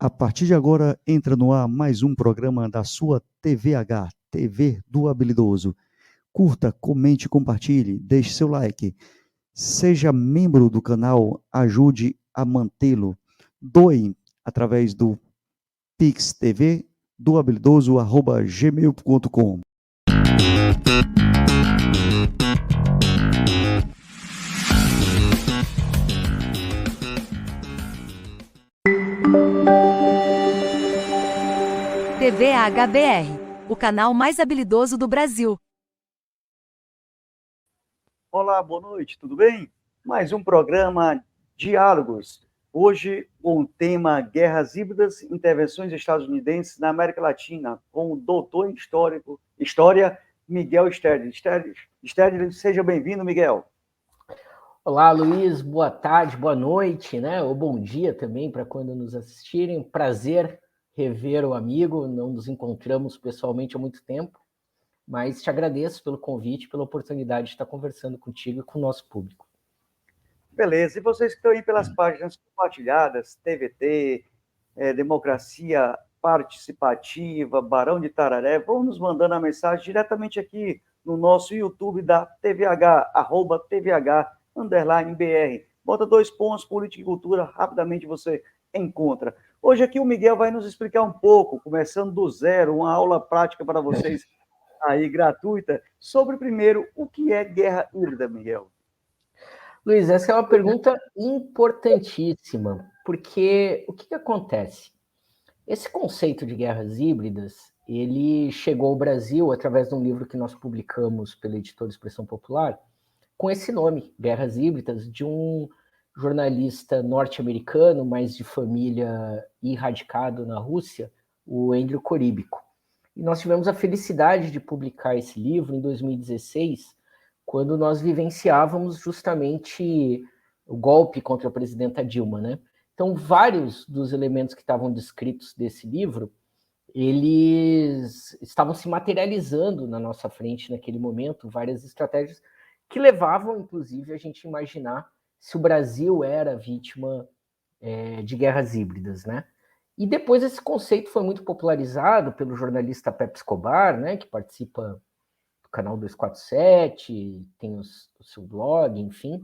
A partir de agora, entra no ar mais um programa da sua TVH, TV do Habilidoso. Curta, comente e compartilhe, deixe seu like. Seja membro do canal, ajude a mantê-lo. Doe através do Pix TV do habilidoso@gmail.com. TV HBR, o canal mais habilidoso do Brasil. Olá, boa noite, tudo bem? Mais um programa Diálogos. Hoje, com o tema Guerras Híbridas, Intervenções Estadunidenses na América Latina, com o doutor em História, Miguel Stedley. Stedley, seja bem-vindo, Miguel. Olá, Luiz, boa tarde, boa noite, né? Ou bom dia também para quando nos assistirem. Prazer rever o amigo, não nos encontramos pessoalmente há muito tempo, mas te agradeço pelo convite, pela oportunidade de estar conversando contigo e com o nosso público. Beleza, e vocês que estão aí pelas páginas compartilhadas, TVT, Democracia Participativa, Barão de Tararé, vão nos mandando a mensagem diretamente aqui no nosso YouTube da TVH, @TVH_BR. Bota 2 pontos, política e cultura, rapidamente você encontra. Hoje aqui o Miguel vai nos explicar um pouco, começando do zero, uma aula prática para vocês aí, gratuita, sobre primeiro, o que é guerra híbrida, Miguel? Luiz, essa é uma pergunta importantíssima, porque o que acontece? Esse conceito de guerras híbridas, ele chegou ao Brasil através de um livro que nós publicamos pela editora Expressão Popular, com esse nome, Guerras Híbridas, de um jornalista norte-americano, mas de família e radicado na Rússia, o Andrew Korybenko. E nós tivemos a felicidade de publicar esse livro em 2016, quando nós vivenciávamos justamente o golpe contra a presidenta Dilma, né? Então, vários dos elementos que estavam descritos desse livro, eles estavam se materializando na nossa frente naquele momento, várias estratégias que levavam, inclusive, a gente imaginar se o Brasil era vítima de guerras híbridas, né? E depois esse conceito foi muito popularizado pelo jornalista Pepe Escobar, né, que participa do canal 247, tem o seu blog, enfim,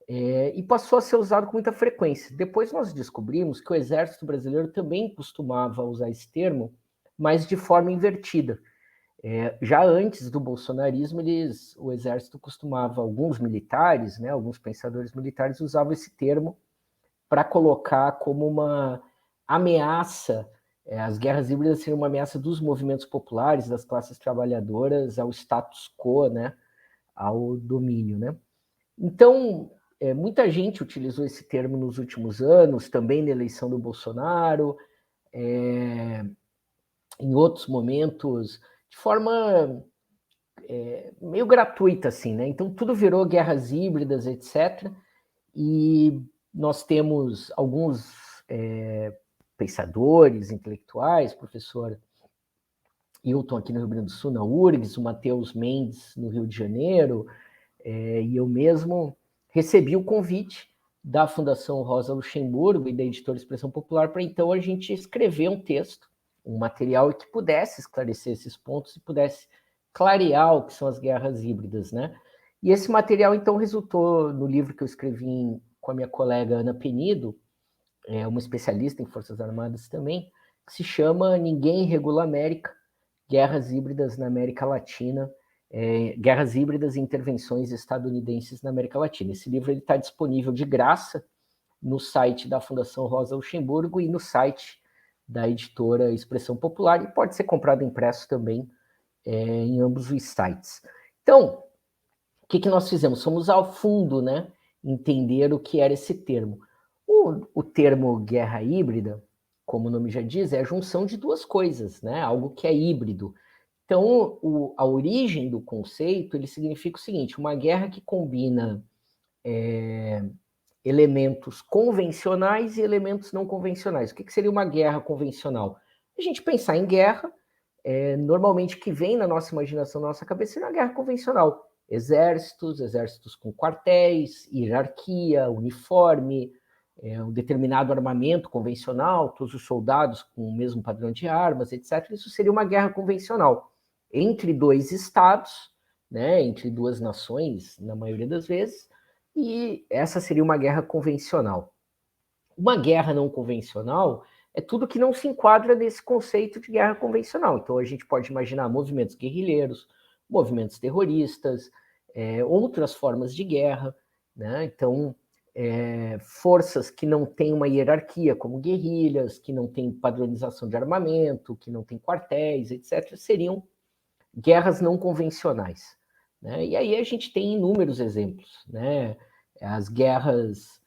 e passou a ser usado com muita frequência. Depois nós descobrimos que o Exército Brasileiro também costumava usar esse termo, mas de forma invertida. Já antes do bolsonarismo, o Exército costumava, alguns militares, né, alguns pensadores militares usavam esse termo para colocar como uma ameaça, as guerras híbridas seriam uma ameaça dos movimentos populares, das classes trabalhadoras, ao status quo, né, ao domínio, né? Então, muita gente utilizou esse termo nos últimos anos, também na eleição do Bolsonaro, em outros momentos, de forma meio gratuita, assim, né? Então, tudo virou guerras híbridas, etc. E nós temos alguns pensadores, intelectuais, professor Hilton aqui no Rio Grande do Sul, na URGS, o Matheus Mendes no Rio de Janeiro, e eu mesmo recebi o convite da Fundação Rosa Luxemburgo e da Editora Expressão Popular para então a gente escrever um texto, um material que pudesse esclarecer esses pontos e pudesse clarear o que são as guerras híbridas, né? E esse material então resultou no livro que eu escrevi com a minha colega Ana Penido, uma especialista em Forças Armadas também, que se chama Ninguém Regula América, Guerras Híbridas na América Latina, Guerras Híbridas e Intervenções Estadunidenses na América Latina. Esse livro está disponível de graça no site da Fundação Rosa Luxemburgo e no site da editora Expressão Popular, e pode ser comprado impresso também em ambos os sites. Então, o que nós fizemos? Fomos ao fundo, né, entender o que era esse termo. O termo guerra híbrida, como o nome já diz, é a junção de duas coisas, né? Algo que é híbrido. Então, a origem do conceito, ele significa o seguinte, uma guerra que combina elementos convencionais e elementos não convencionais. O que seria uma guerra convencional? A gente pensar em guerra, normalmente que vem na nossa imaginação, na nossa cabeça, seria uma guerra convencional. Exércitos com quartéis, hierarquia, uniforme, um determinado armamento convencional, todos os soldados com o mesmo padrão de armas, etc. Isso seria uma guerra convencional entre dois estados, né, entre duas nações, na maioria das vezes, e essa seria uma guerra convencional. Uma guerra não convencional é tudo que não se enquadra nesse conceito de guerra convencional. Então, a gente pode imaginar movimentos guerrilheiros, movimentos terroristas, outras formas de guerra, né? Então, forças que não têm uma hierarquia, como guerrilhas, que não têm padronização de armamento, que não têm quartéis, etc., seriam guerras não convencionais, né? E aí a gente tem inúmeros exemplos, né? As guerras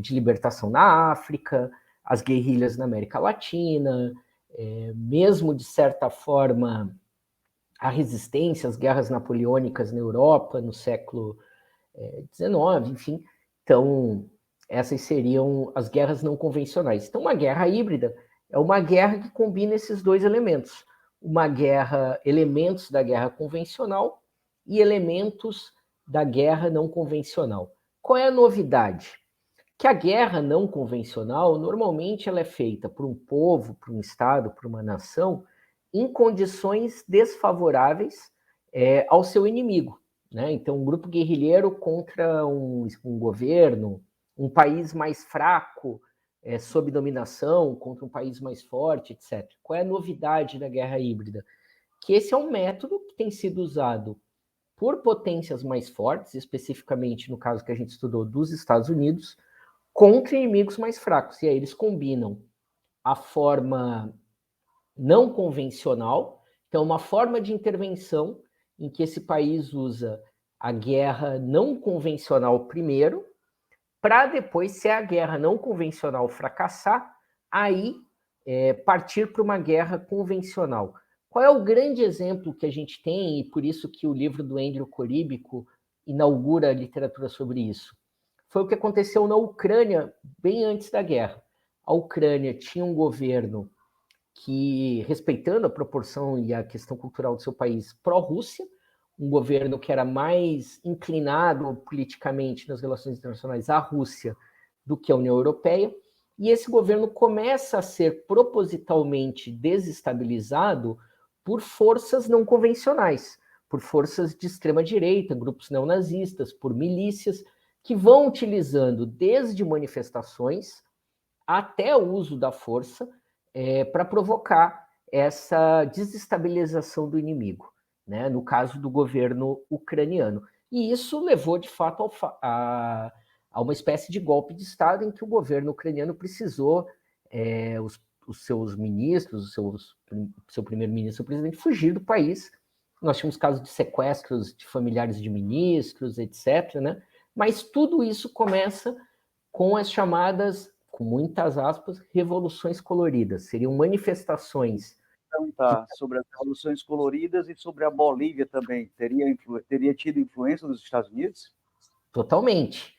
de libertação na África, as guerrilhas na América Latina, mesmo de certa forma a resistência, as guerras napoleônicas na Europa no século XIX, enfim. Então, essas seriam as guerras não convencionais. Então, uma guerra híbrida é uma guerra que combina esses dois elementos. Uma guerra, elementos da guerra convencional e elementos da guerra não convencional. Qual é a novidade? Que a guerra não convencional, normalmente ela é feita por um povo, por um estado, por uma nação, em condições desfavoráveis ao seu inimigo, né? Então, um grupo guerrilheiro contra um governo, um país mais fraco, sob dominação, contra um país mais forte, etc. Qual é a novidade da guerra híbrida? Que esse é um método que tem sido usado por potências mais fortes, especificamente no caso que a gente estudou dos Estados Unidos, contra inimigos mais fracos. E aí eles combinam a forma não convencional, então uma forma de intervenção em que esse país usa a guerra não convencional primeiro, para depois, se a guerra não convencional fracassar, aí partir para uma guerra convencional. Qual é o grande exemplo que a gente tem, e por isso que o livro do Andrew Korybico inaugura a literatura sobre isso? Foi o que aconteceu na Ucrânia bem antes da guerra. A Ucrânia tinha um governo que, respeitando a proporção e a questão cultural do seu país, pró-Rússia, um governo que era mais inclinado politicamente nas relações internacionais à Rússia do que à União Europeia, e esse governo começa a ser propositalmente desestabilizado por forças não convencionais, por forças de extrema-direita, grupos neonazistas, por milícias, que vão utilizando desde manifestações até o uso da força para provocar essa desestabilização do inimigo, né? No caso do governo ucraniano. E isso levou, de fato, a uma espécie de golpe de Estado em que o governo ucraniano precisou, os seus ministros, seu primeiro-ministro, o presidente, fugir do país. Nós tínhamos casos de sequestros de familiares de ministros, etc., né? Mas tudo isso começa com as chamadas, com muitas aspas, revoluções coloridas. Seriam manifestações. Perguntar sobre as revoluções coloridas e sobre a Bolívia também. Teria tido influência dos Estados Unidos? Totalmente.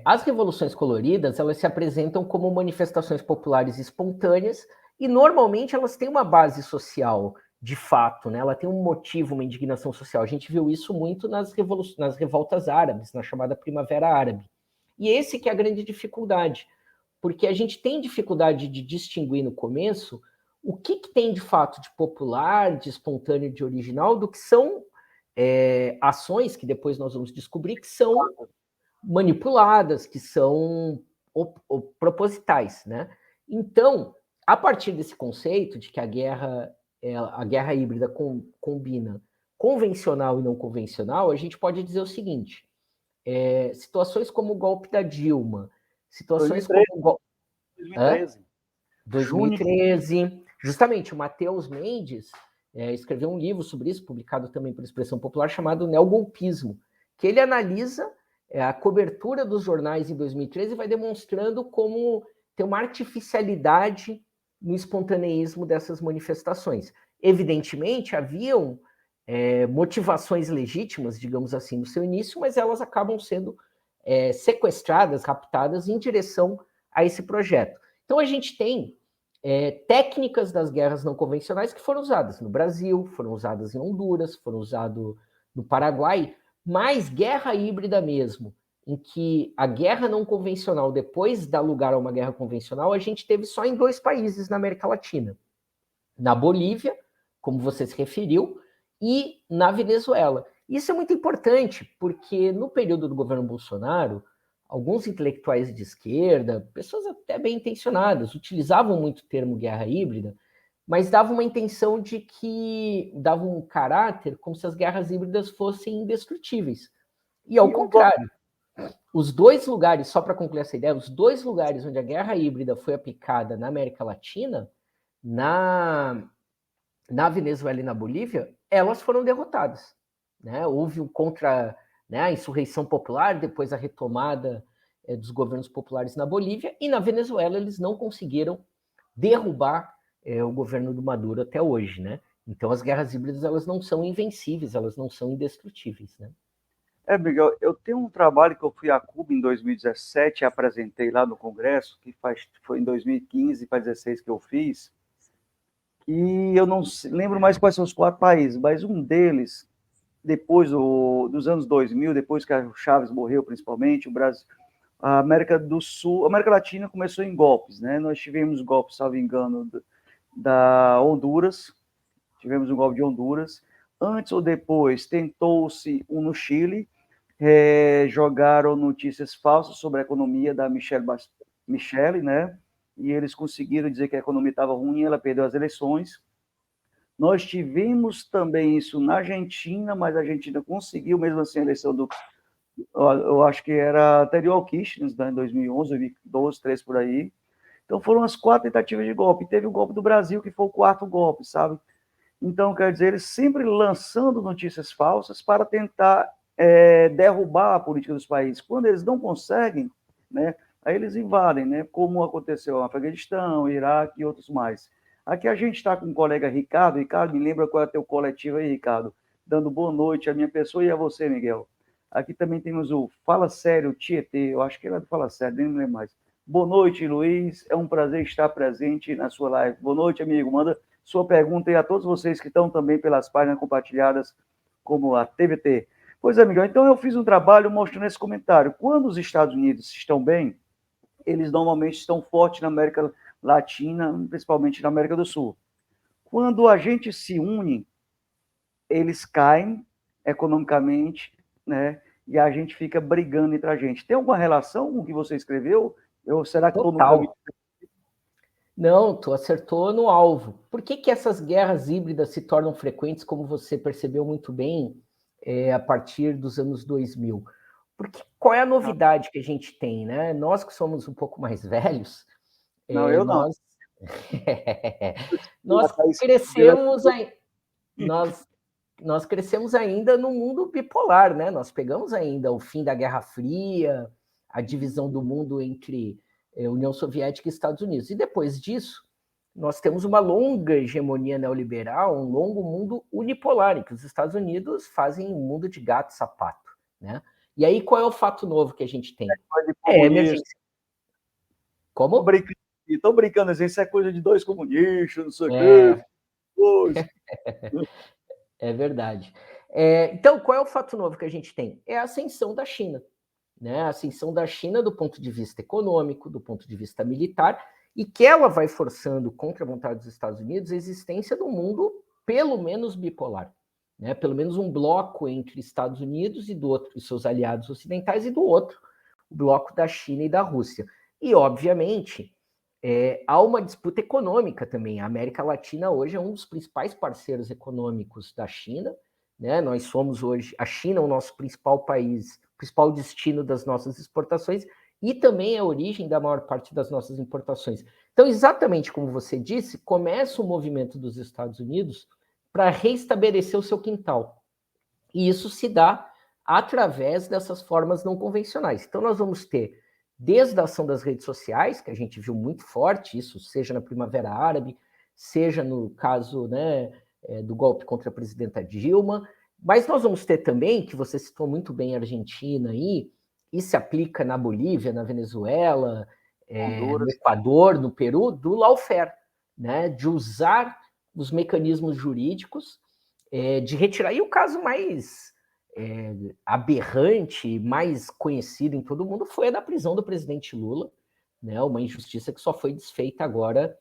As revoluções coloridas, elas se apresentam como manifestações populares espontâneas e, normalmente, elas têm uma base social, de fato, né? Ela tem um motivo, uma indignação social. A gente viu isso muito nas revoltas árabes, na chamada Primavera Árabe. E esse que é a grande dificuldade, porque a gente tem dificuldade de distinguir no começo o que tem de fato de popular, de espontâneo, de original, do que são ações que depois nós vamos descobrir que são manipuladas, que são propositais, né? Então, a partir desse conceito de que a guerra híbrida combina convencional e não convencional, a gente pode dizer o seguinte: situações como o golpe da Dilma, situações 2013. como 2013. 2013. Justamente, o Matheus Mendes escreveu um livro sobre isso, publicado também por Expressão Popular, chamado Neogolpismo, que ele analisa a cobertura dos jornais em 2013 e vai demonstrando como tem uma artificialidade no espontaneísmo dessas manifestações. Evidentemente, haviam motivações legítimas, digamos assim, no seu início, mas elas acabam sendo sequestradas, raptadas em direção a esse projeto. Então, a gente tem técnicas das guerras não convencionais que foram usadas no Brasil, foram usadas em Honduras, foram usadas no Paraguai, mas guerra híbrida mesmo, em que a guerra não convencional, depois dá lugar a uma guerra convencional, a gente teve só em 2 países na América Latina. Na Bolívia, como você se referiu, e na Venezuela. Isso é muito importante, porque no período do governo Bolsonaro, alguns intelectuais de esquerda, pessoas até bem intencionadas, utilizavam muito o termo guerra híbrida, mas davam uma intenção de que davam um caráter como se as guerras híbridas fossem indestrutíveis. E ao contrário, os 2 lugares, só para concluir essa ideia, os 2 lugares onde a guerra híbrida foi aplicada na América Latina, na Venezuela e na Bolívia, elas foram derrotadas. Né? Houve a insurreição popular, depois a retomada dos governos populares na Bolívia, e na Venezuela eles não conseguiram derrubar o governo do Maduro até hoje. Né? Então as guerras híbridas elas não são invencíveis, elas não são indestrutíveis. Né? Miguel, eu tenho um trabalho que eu fui a Cuba em 2017 e apresentei lá no Congresso, que foi em 2015 para 2016 que eu fiz, e eu não lembro mais quais são os 4 países, mas um deles, depois dos anos 2000, depois que o Chávez morreu principalmente, o Brasil, a América do Sul, a América Latina começou em golpes, né? Nós tivemos golpes, salvo engano, da Honduras, tivemos um golpe de Honduras, antes ou depois tentou-se um no Chile, jogaram notícias falsas sobre a economia da Michelle, né? E eles conseguiram dizer que a economia estava ruim, ela perdeu as eleições. Nós tivemos também isso na Argentina, mas a Argentina conseguiu, mesmo assim, a eleição eu acho que era anterior ao Kirchner, né, em 2011, 2012, 2013, por aí. Então, foram as 4 tentativas de golpe. Teve o golpe do Brasil, que foi o 4º golpe, sabe? Então, quer dizer, eles sempre lançando notícias falsas para tentar derrubar a política dos países. Quando eles não conseguem, né, aí eles invadem, né, como aconteceu no Afeganistão, Iraque e outros mais. Aqui a gente está com o colega Ricardo. Ricardo, me lembra qual é o teu coletivo aí, Ricardo? Dando boa noite à minha pessoa e a você, Miguel. Aqui também temos o Fala Sério Tietê, eu acho que ele é do Fala Sério, nem lembro mais. Boa noite, Luiz, é um prazer estar presente na sua live. Boa noite, amigo, manda sua pergunta aí a todos vocês que estão também pelas páginas compartilhadas, como a TVT. Pois é, Miguel, então eu fiz um trabalho mostrando esse comentário. Quando os Estados Unidos estão bem, eles normalmente estão fortes na América Latina, principalmente na América do Sul. Quando a gente se une, eles caem economicamente, né? E a gente fica brigando entre a gente. Tem alguma relação com o que você escreveu? Será que estou no caminho? Não, tu acertou no alvo. Por que essas guerras híbridas se tornam frequentes, como você percebeu muito bem, a partir dos anos 2000? Porque qual é a novidade que a gente tem, né? Nós que somos um pouco mais velhos, não, eu não. Nós crescemos ainda no mundo bipolar, né? Nós pegamos ainda o fim da Guerra Fria, a divisão do mundo entre União Soviética e Estados Unidos. E depois disso, nós temos uma longa hegemonia neoliberal, um longo mundo unipolar, em que os Estados Unidos fazem um mundo de gato e sapato, né? E aí, qual é o fato novo que a gente tem? Emergência. Como? Estou brincando, isso é coisa de 2 comunistas, não sei o quê. É verdade. Então, qual é o fato novo que a gente tem? É a ascensão da China. Né? A ascensão da China do ponto de vista econômico, do ponto de vista militar, e que ela vai forçando, contra a vontade dos Estados Unidos, a existência do mundo, pelo menos bipolar. Né? Pelo menos um bloco entre Estados Unidos e do outro, e seus aliados ocidentais, e do outro, o bloco da China e da Rússia. E, obviamente, há uma disputa econômica também. A América Latina hoje é um dos principais parceiros econômicos da China. Né? Nós somos hoje, a China é o nosso principal país, principal destino das nossas exportações, e também é a origem da maior parte das nossas importações. Então, exatamente como você disse, começa o movimento dos Estados Unidos para reestabelecer o seu quintal. E isso se dá através dessas formas não convencionais. Então, nós vamos ter, desde a ação das redes sociais, que a gente viu muito forte, isso seja na Primavera Árabe, seja no caso, né, do golpe contra a presidenta Dilma, mas nós vamos ter também, que você citou muito bem a Argentina aí, e se aplica na Bolívia, na Venezuela, no Equador, no Peru, do lawfare, né, de usar os mecanismos jurídicos, de retirar. E o caso mais aberrante, mais conhecida em todo mundo, foi a da prisão do presidente Lula, né? Uma injustiça que só foi desfeita agora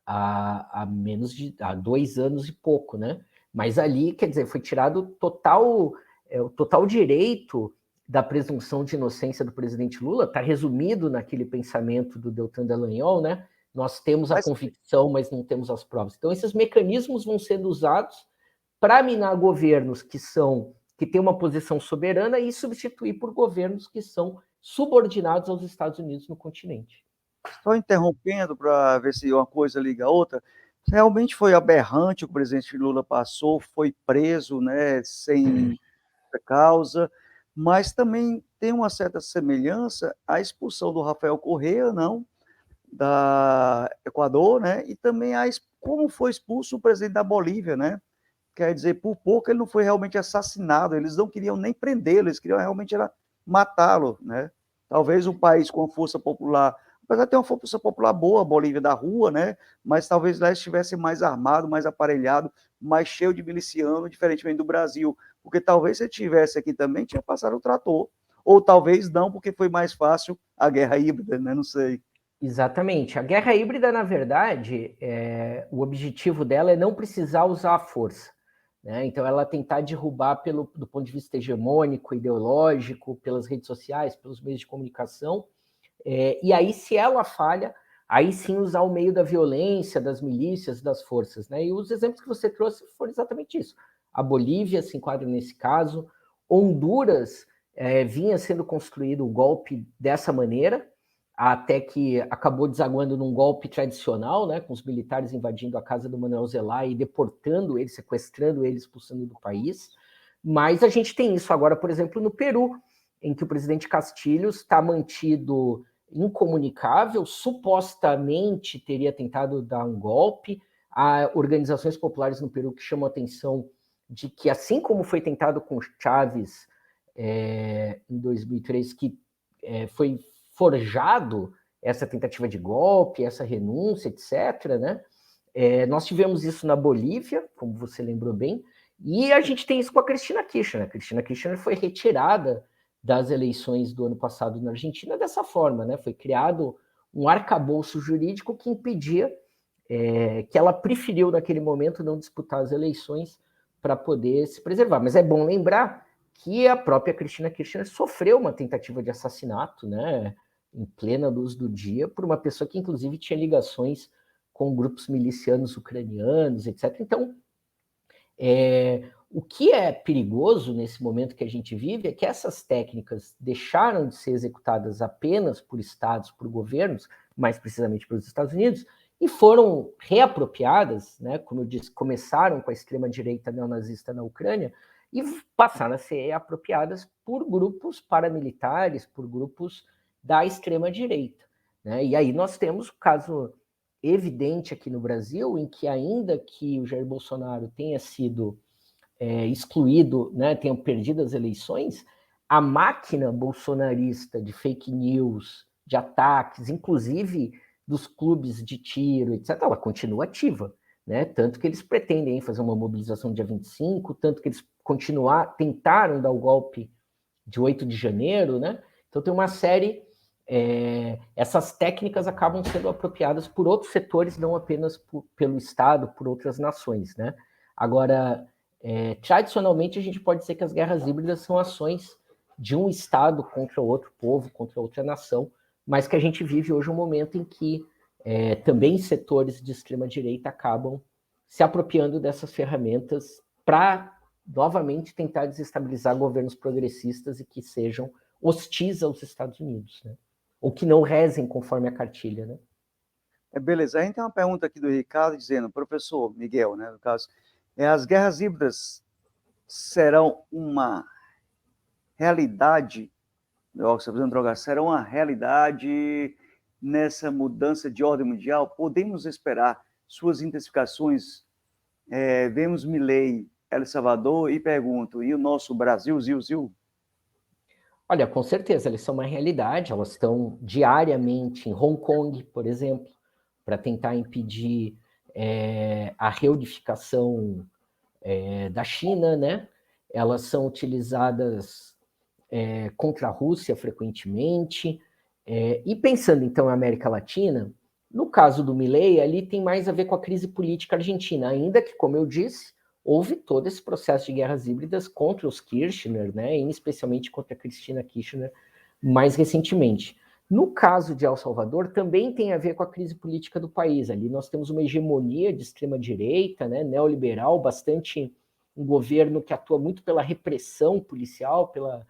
há 2 anos e pouco, né? Mas ali, quer dizer, foi tirado o total direito da presunção de inocência do presidente Lula, está resumido naquele pensamento do Deltan Dallagnol, né? Nós temos a convicção, mas não temos as provas. Então, esses mecanismos vão sendo usados para minar governos que têm uma posição soberana e substituir por governos que são subordinados aos Estados Unidos no continente. Só interrompendo para ver se uma coisa liga a outra, realmente foi aberrante o que o presidente Lula passou, foi preso, né, sem causa, mas também tem uma certa semelhança à expulsão do Rafael Correa, não, da Equador, né, e também como foi expulso o presidente da Bolívia, né, quer dizer, por pouco ele não foi realmente assassinado, eles não queriam nem prendê-lo, eles queriam realmente era matá-lo, né, talvez um país com força popular, apesar de ter uma força popular boa, a Bolívia da rua, né, mas talvez lá estivesse mais armado, mais aparelhado, mais cheio de miliciano, diferentemente do Brasil, porque talvez se tivesse aqui também, tinha passado o trator, ou talvez não, porque foi mais fácil a guerra híbrida, né, não sei. Exatamente. A guerra híbrida, na verdade, o objetivo dela é não precisar usar a força, né? Então, ela tentar derrubar do ponto de vista hegemônico, ideológico, pelas redes sociais, pelos meios de comunicação. E aí, se ela falha, aí sim usar o meio da violência, das milícias, das forças, né? E os exemplos que você trouxe foram exatamente isso. A Bolívia se enquadra nesse caso. Honduras vinha sendo construído o golpe dessa maneira, até que acabou desaguando num golpe tradicional, né, com os militares invadindo a casa do Manuel Zelaya e deportando ele, sequestrando ele, expulsando do país. Mas a gente tem isso agora, por exemplo, no Peru, em que o presidente Castilho está mantido incomunicável, supostamente teria tentado dar um golpe. Há organizações populares no Peru que chamam a atenção de que, assim como foi tentado com Chávez em 2003, que foi forjado essa tentativa de golpe, essa renúncia, etc., né? Nós tivemos isso na Bolívia, como você lembrou bem, e a gente tem isso com a Cristina Kirchner. A Cristina Kirchner foi retirada das eleições do ano passado na Argentina dessa forma, né? Foi criado um arcabouço jurídico que impedia, que ela preferiu naquele momento não disputar as eleições para poder se preservar. Mas é bom lembrar que a própria Cristina Kirchner sofreu uma tentativa de assassinato, né, em plena luz do dia, por uma pessoa que inclusive tinha ligações com grupos milicianos ucranianos, etc. Então, o que é perigoso nesse momento que a gente vive é que essas técnicas deixaram de ser executadas apenas por estados, por governos, mais precisamente pelos Estados Unidos, e foram reapropriadas, né, como eu disse, começaram com a extrema-direita neonazista na Ucrânia, e passaram a ser apropriadas por grupos paramilitares, por grupos da extrema-direita, né? E aí nós temos o caso evidente aqui no Brasil, em que ainda que o Jair Bolsonaro tenha sido excluído, né, tenha perdido as eleições, a máquina bolsonarista de fake news, de ataques, inclusive dos clubes de tiro, etc., ela continua ativa, né? Tanto que eles pretendem fazer uma mobilização dia 25, tanto que eles tentaram dar o golpe de 8 de janeiro, né? Então tem uma série, essas técnicas acabam sendo apropriadas por outros setores, não apenas pelo Estado, por outras nações, né? Agora, tradicionalmente a gente pode dizer que as guerras híbridas são ações de um Estado contra outro povo, contra outra nação, mas que a gente vive hoje um momento em que também setores de extrema-direita acabam se apropriando dessas ferramentas para novamente tentar desestabilizar governos progressistas e que sejam hostis aos Estados Unidos, né? Ou que não rezem conforme a cartilha, né? Beleza, a gente tem uma pergunta aqui do Ricardo dizendo, professor Miguel, né, no caso, as guerras híbridas serão uma realidade, serão uma realidade nessa mudança de ordem mundial? Podemos esperar suas intensificações? Vemos Milei, El Salvador, e pergunto, e o nosso Brasil, Zil? Olha, com certeza, elas são uma realidade, elas estão diariamente em Hong Kong, por exemplo, para tentar impedir a reunificação da China, né? elas são utilizadas contra a Rússia frequentemente. E pensando, então, na América Latina, no caso do Milei, ali tem mais a ver com a crise política argentina, ainda que, como eu disse, houve todo esse processo de guerras híbridas contra os Kirchner, né, e especialmente contra a Cristina Kirchner, mais recentemente. No caso de El Salvador, também tem a ver com a crise política do país. Ali nós temos uma hegemonia de extrema-direita, né, neoliberal, bastante um governo que atua muito pela repressão policial, pela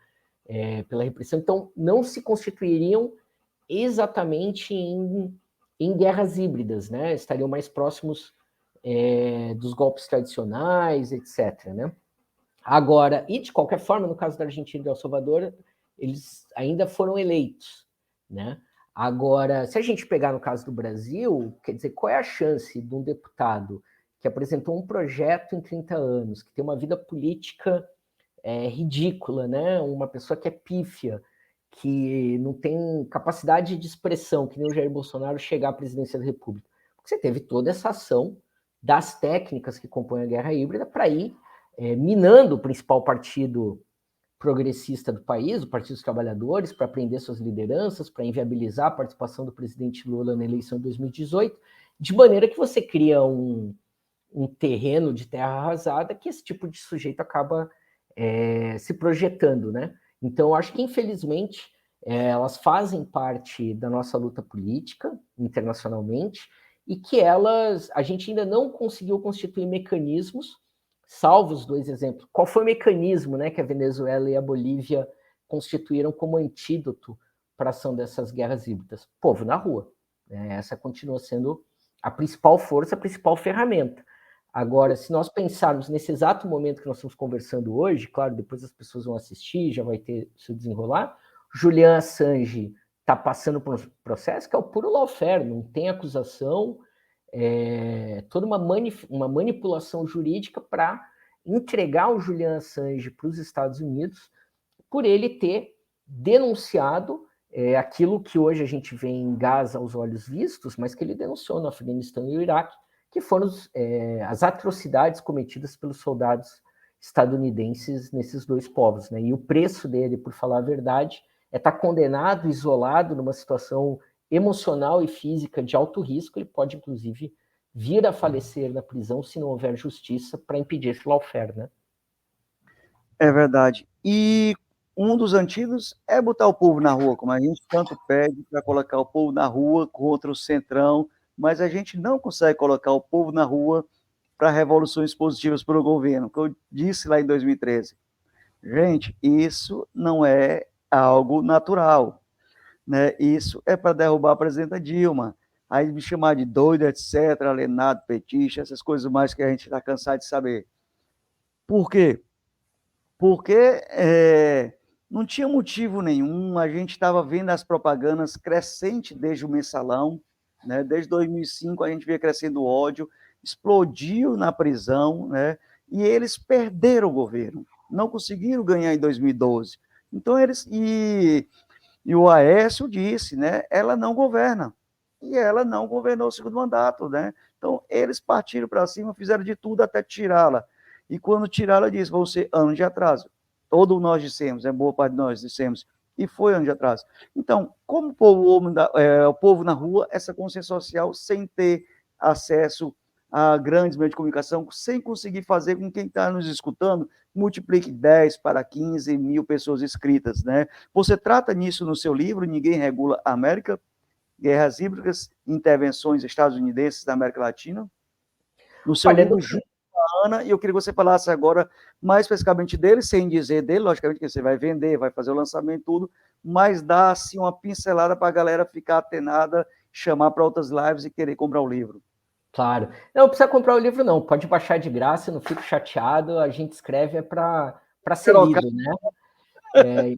repressão. Então, não se constituiriam exatamente em guerras híbridas, né? Estariam mais próximos dos golpes tradicionais, etc. Né? Agora, e de qualquer forma, no caso da Argentina e do El Salvador, eles ainda foram eleitos, né? Agora, se a gente pegar no caso do Brasil, quer dizer, qual é a chance de um deputado que apresentou um projeto em 30 anos, que tem uma vida política ridícula, né? Uma pessoa que é pífia, que não tem capacidade de expressão, que nem o Jair Bolsonaro, chegar à presidência da República? Porque você teve toda essa ação das técnicas que compõem a guerra híbrida para ir minando o principal partido progressista do país, o Partido dos Trabalhadores, para prender suas lideranças, para inviabilizar a participação do presidente Lula na eleição de 2018, de maneira que você cria um terreno de terra arrasada que esse tipo de sujeito acaba se projetando, né? Então, eu acho que, infelizmente, elas fazem parte da nossa luta política internacionalmente e que a gente ainda não conseguiu constituir mecanismos, salvo os dois exemplos. Qual foi o mecanismo, né, que a Venezuela e a Bolívia constituíram como antídoto para a ação dessas guerras híbridas? Povo na rua. Essa continua sendo a principal força, a principal ferramenta. Agora, se nós pensarmos nesse exato momento que nós estamos conversando hoje, claro, depois as pessoas vão assistir, já vai ter se desenrolar, Julian Assange está passando por um processo que é o puro lawfare, não tem acusação, toda uma manipulação jurídica para entregar o Julian Assange para os Estados Unidos por ele ter denunciado aquilo que hoje a gente vê em Gaza aos olhos vistos, mas que ele denunciou no Afeganistão e no Iraque, que foram as atrocidades cometidas pelos soldados estadunidenses nesses dois povos. Né? E o preço dele, por falar a verdade, é estar condenado, isolado, numa situação emocional e física de alto risco. Ele pode, inclusive, vir a falecer na prisão se não houver justiça para impedir esse lawfare. Né? É verdade. E um dos antídotos é botar o povo na rua, como a gente tanto pede para colocar o povo na rua contra o Centrão, mas a gente não consegue colocar o povo na rua para revoluções positivas para o governo, que eu disse lá em 2013. Gente, isso não é algo natural, né? Isso é para derrubar a presidenta Dilma. Aí me chamar de doido, etc., alienado, petista, essas coisas mais que a gente está cansado de saber. Por quê? Porque não tinha motivo nenhum, a gente estava vendo as propagandas crescentes desde o mensalão, né? Desde 2005 a gente via crescendo o ódio, explodiu na prisão, né? E eles perderam o governo, não conseguiram ganhar em 2012. Então e o Aécio disse, né? Ela não governa, e ela não governou o segundo mandato, né? Então eles partiram para cima, fizeram de tudo até tirá-la. E quando tiraram, disse, vão ser anos de atraso. Todos nós dissemos, boa parte de nós dissemos, e foi anos de atraso. Então, como o povo na rua, essa consciência social, sem ter acesso a grandes meios de comunicação, sem conseguir fazer com quem está nos escutando, multiplique 10 para 15 mil pessoas inscritas. Né? Você trata nisso no seu livro, Ninguém Regula a América, Guerras Híbridas, Intervenções Estadunidenses da América Latina. No seu livro, Ana, e eu queria que você falasse agora mais especificamente dele, sem dizer dele, logicamente que você vai vender, vai fazer o lançamento, tudo, mas dá assim uma pincelada para a galera ficar atenada, chamar para outras lives e querer comprar o livro. Claro. Não precisa comprar o livro, não. Pode baixar de graça, não fico chateado. A gente escreve para ser lido, né?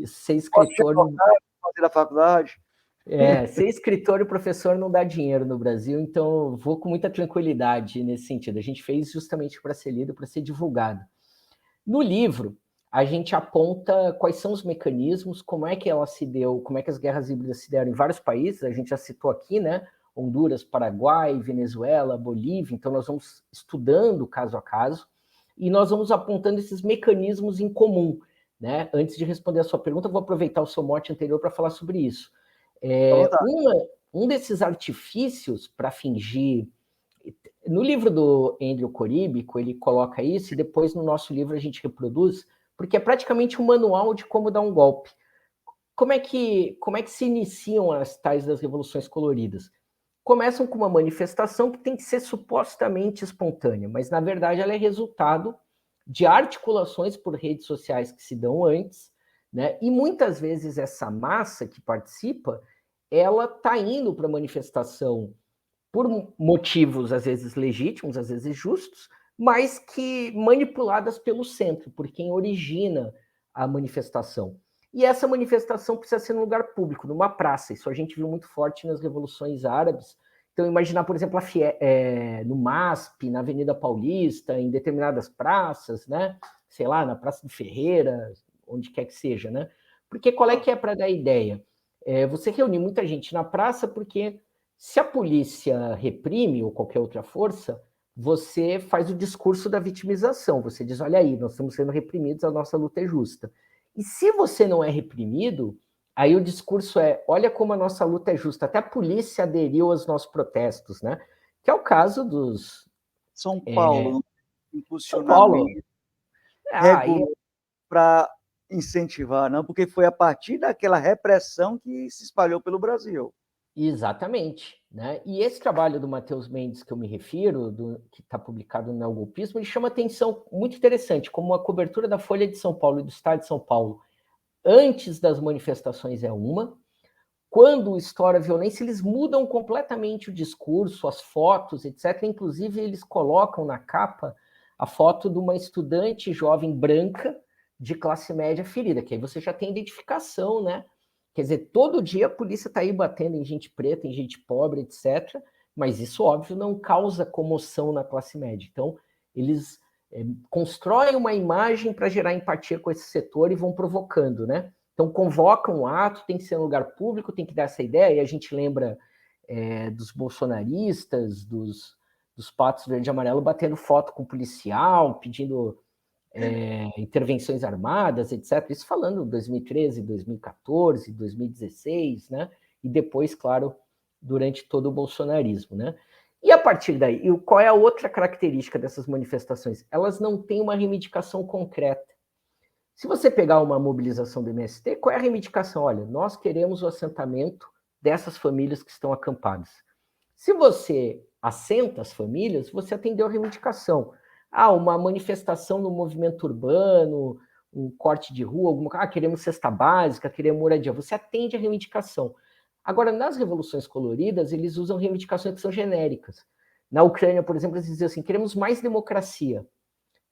Ser escritor... Fazer a faculdade. Ser escritor e professor não dá dinheiro no Brasil, então vou com muita tranquilidade nesse sentido. A gente fez justamente para ser lido, para ser divulgado. No livro, a gente aponta quais são os mecanismos, como é que ela se deu, como é que as guerras híbridas se deram em vários países, a gente já citou aqui, né? Honduras, Paraguai, Venezuela, Bolívia, então nós vamos estudando caso a caso. e nós vamos apontando esses mecanismos em comum, né? Antes de responder a sua pergunta, eu vou aproveitar o seu mote anterior para falar sobre isso. Um desses artifícios para fingir... No livro do Andrew Coríbico, ele coloca isso, e depois no nosso livro a gente reproduz, porque é praticamente um manual de como dar um golpe. Como é que se iniciam as tais das revoluções coloridas? Começam com uma manifestação que tem que ser supostamente espontânea, mas na verdade ela é resultado de articulações por redes sociais que se dão antes, né? E muitas vezes essa massa que participa, ela está indo para a manifestação por motivos às vezes legítimos, às vezes justos, mas que manipuladas pelo centro, por quem origina a manifestação. E essa manifestação precisa ser num lugar público, numa praça. Isso a gente viu muito forte nas revoluções árabes. Então, imaginar, por exemplo, no MASP, na Avenida Paulista, em determinadas praças, né? Sei lá, na Praça de Ferreira, onde quer que seja, né? Porque qual é que é para dar ideia? Você reúne muita gente na praça porque se a polícia reprime ou qualquer outra força, você faz o discurso da vitimização. Você diz, olha aí, nós estamos sendo reprimidos, a nossa luta é justa. E se você não é reprimido, aí o discurso é, olha como a nossa luta é justa. Até a polícia aderiu aos nossos protestos, né? Que é o caso dos... São Paulo, São Paulo. regulou para incentivar, não? Porque foi a partir daquela repressão que se espalhou pelo Brasil. Exatamente, né? E esse trabalho do Matheus Mendes que eu me refiro, que está publicado no Neogolpismo, ele chama atenção muito interessante, como a cobertura da Folha de São Paulo e do Estado de São Paulo antes das manifestações é uma, quando estoura a violência, eles mudam completamente o discurso, as fotos, etc. Inclusive, eles colocam na capa a foto de uma estudante jovem branca de classe média ferida, que aí você já tem identificação, né? Quer dizer, todo dia a polícia está aí batendo em gente preta, em gente pobre, etc. Mas isso, óbvio, não causa comoção na classe média. Então, eles constroem uma imagem para gerar empatia com esse setor e vão provocando, né? Então, convocam um ato, tem que ser um lugar público, tem que dar essa ideia, e a gente lembra dos bolsonaristas, dos patos verde e amarelo batendo foto com policial, pedindo intervenções armadas, etc. Isso falando em 2013, 2014, 2016, né? E depois, claro, durante todo o bolsonarismo, né? E a partir daí, qual é a outra característica dessas manifestações? Elas não têm uma reivindicação concreta. Se você pegar uma mobilização do MST, qual é a reivindicação? Olha, nós queremos o assentamento dessas famílias que estão acampadas. Se você assenta as famílias, você atendeu a reivindicação. Uma manifestação no movimento urbano, um corte de rua, alguma coisa, queremos cesta básica, queremos moradia. Você atende a reivindicação. Agora, nas revoluções coloridas, eles usam reivindicações que são genéricas. Na Ucrânia, por exemplo, eles dizem assim, queremos mais democracia.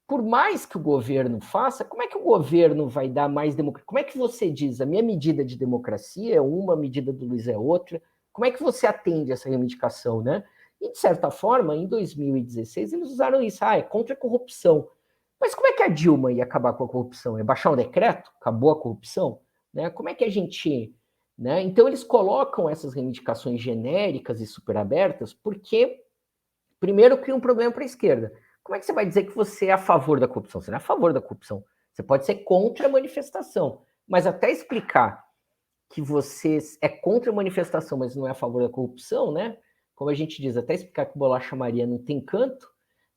Por mais que o governo faça, como é que o governo vai dar mais democracia? Como é que você diz, a minha medida de democracia é uma, a medida do Luiz é outra? Como é que você atende essa reivindicação, né? E, de certa forma, em 2016, eles usaram isso. É contra a corrupção. Mas como é que a Dilma ia acabar com a corrupção? É baixar um decreto? Acabou a corrupção? Né? Como é que a gente... Né? Então, eles colocam essas reivindicações genéricas e superabertas porque, primeiro, cria um problema para a esquerda. Como é que você vai dizer que você é a favor da corrupção? Você não é a favor da corrupção. Você pode ser contra a manifestação. Mas até explicar que você é contra a manifestação, mas não é a favor da corrupção, né? Como a gente diz, até explicar que Bolacha Maria não tem canto,